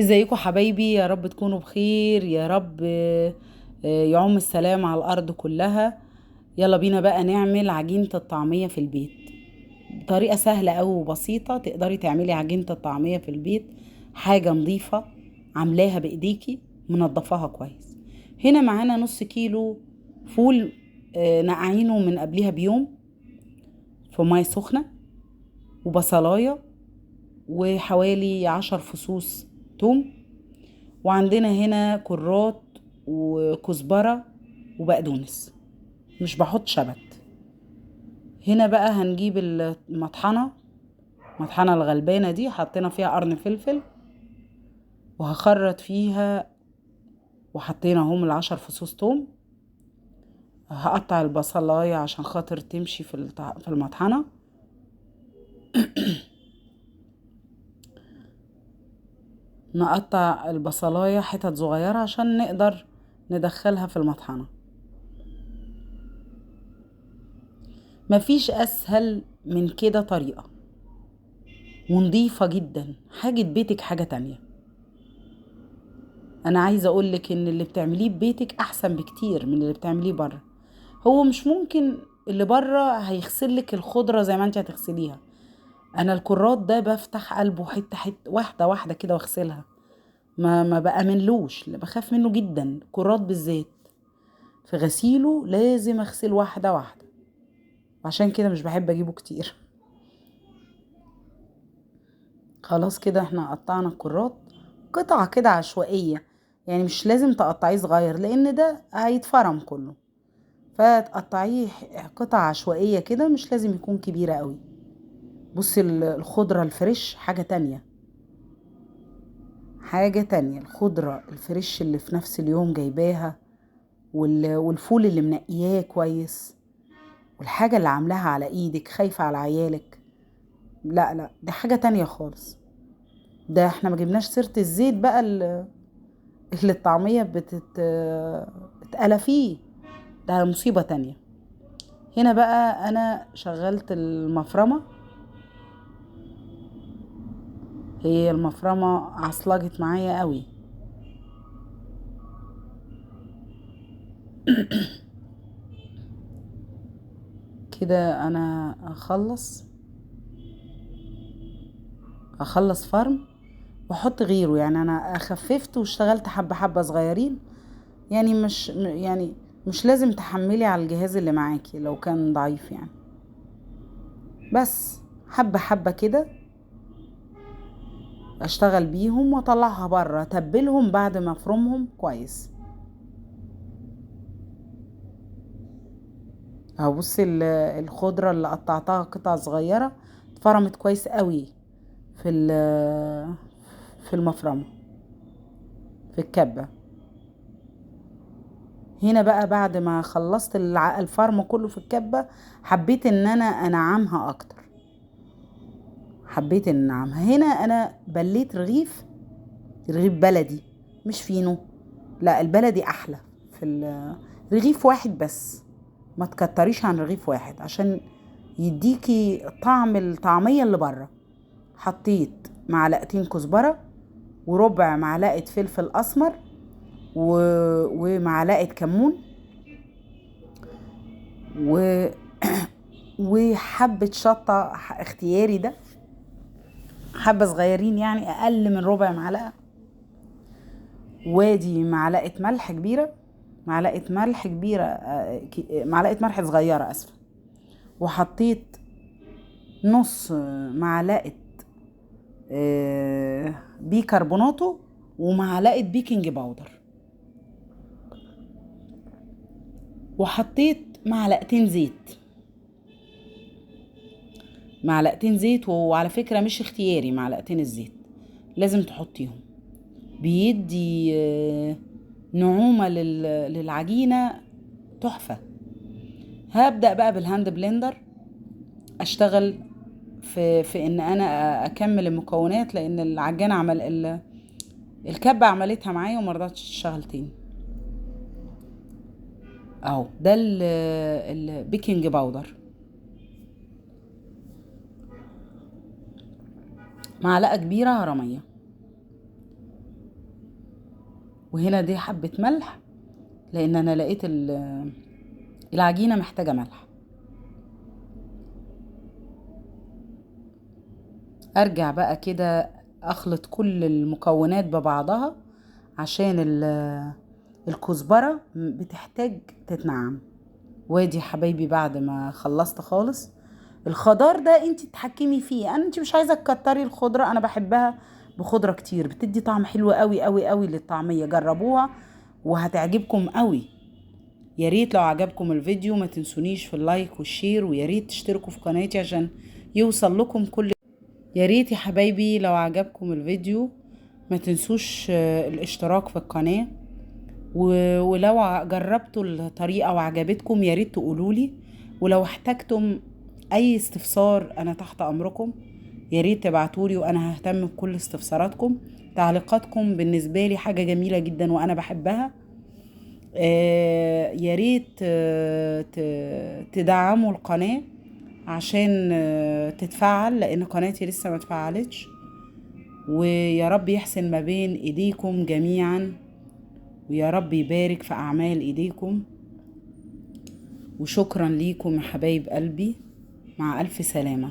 ازيكم حبايبي؟ يا رب تكونوا بخير، يا رب يعم السلام على الأرض كلها. يلا بينا بقى نعمل عجينة الطعمية في البيت بطريقة سهلة أوي وبسيطة. تقدري تعملي عجينة الطعمية في البيت، حاجة نظيفة عاملاها بإيديكي، منضفاها كويس. هنا معانا نص كيلو فول، نقعينه من قبلها بيوم في مية سخنة، وبصلاية، وحوالي 10 فصوص توم، وعندنا هنا كرات وكزبرة وبقدونس، مش بحط شبت. هنا بقى هنجيب المطحنة الغلبانة دي، حطينا فيها قرن فلفل، وهخرط فيها، وحطينا هم 10 فصوص توم. هقطع البصلاية عشان خاطر تمشي في المطحنة. نقطع البصلاية حتت صغيرة عشان نقدر ندخلها في المطحنة. مفيش أسهل من كده طريقة، ونضيفة جدا. حاجة بيتك حاجة تانية. انا عايزة اقولك ان اللي بتعمليه ببيتك احسن بكتير من اللي بتعمليه بره. هو مش ممكن اللي بره هيغسلك الخضرة زي ما انت هتغسليها. انا الكرات ده بفتح قلبه حتة حتة، واحدة واحدة كده، واغسلها. ما بأمنلوش، بخاف منه جدا الكرات بالذات. في غسيله لازم اغسل واحدة واحدة، عشان كده مش بحب اجيبه كتير. خلاص كده احنا قطعنا الكرات قطع كده عشوائية، يعني مش لازم تقطعيه صغير لان ده هيتفرم كله. فتقطعيه قطع عشوائية كده، مش لازم يكون كبيرة قوي. بصي الخضرة الفريش حاجة تانية، حاجة تانية. الخضرة الفريش اللي في نفس اليوم جايباها، والفول اللي منقياه كويس، والحاجة اللي عاملاها على ايدك خايفة على عيالك. لا لا، دي حاجة تانية خالص. ده احنا ما جبناش سيرة الزيت بقى اللي الطعمية بتتقلى فيه. ده مصيبة تانية. هنا بقى انا شغلت المفرمة. هي المفرمة عصلجت معايا قوي. كده انا اخلص فرم واحط غيره. يعني انا خففت واشتغلت حبة حبة صغيرين. يعني مش لازم تحملي على الجهاز اللي معاكي لو كان ضعيف يعني. بس حبة حبة كده اشتغل بيهم واطلعها بره، اتبلهم بعد ما افرمهم كويس. اهو بصي الخضرة اللي قطعتها قطع صغيرة اتفرمت كويس قوي في في المفرمة، في الكبة. هنا بقى بعد ما خلصت الفرم كله في الكبة، حبيت ان انا انعمها اكتر. حبيت ان انعمها. هنا انا بليت رغيف بلدي، مش فينو. لا، البلدي احلى. في رغيف واحد بس، ما تكتريش عن رغيف واحد عشان يديكي طعم الطعمية اللي بره. حطيت معلقتين كزبرة، وربع معلقة فلفل اسمر، و... ومعلقة كمون، و... وحبة شطة اختياري ده، حبة صغيرين يعني اقل من ربع معلقة. وادي معلقة ملح كبيرة، معلقة ملح صغيرة، اسفة. وحطيت نص معلقة بيكربوناتو، ومعلقة بيكنج باودر. وحطيت معلقتين زيت. وعلى فكرة مش اختياري معلقتين الزيت، لازم تحطيهم. بيدي نعومة للعجينة تحفة. هبدأ بقى بالهاند بلندر اشتغل في ان انا اكمل المكونات، لان العجانة الكبة عملتها معايا ومرضتش تشتغل تاني. اهو ده البيكنج باودر، معلقة كبيرة هرمية. وهنا دي حبة ملح، لان انا لقيت العجينة محتاجة ملح. ارجع بقى كده اخلط كل المكونات ببعضها، عشان الكزبرة بتحتاج تتنعم. وادي يا حبايبي بعد ما خلصت خالص. الخضار ده انت تتحكمي فيه، انت مش عايزه تكتري الخضره، انا بحبها بخضره كتير، بتدي طعم حلو قوي قوي قوي للطعميه. جربوها وهتعجبكم قوي. يا ريت لو عجبكم الفيديو ما تنسونيش في اللايك والشير، ويا ريت تشتركوا في قناتي عشان يوصل لكم كل. يا ريت يا حبايبي لو عجبكم الفيديو ما تنسوش الاشتراك في القناه. ولو جربتوا الطريقة وعجبتكم يا ريت تقولولي. ولو احتجتم اي استفسار انا تحت امركم، يا ريت تبعتولي وانا ههتم بكل استفساراتكم. تعليقاتكم بالنسبة لي حاجة جميلة جدا وانا بحبها. يا ريت تدعموا القناة عشان تتفعل، لان قناتي لسه ما اتفعلتش. ويا رب يحسن ما بين ايديكم جميعا، ويا رب يبارك في أعمال إيديكم. وشكرا ليكم يا حبايب قلبي، مع ألف سلامة.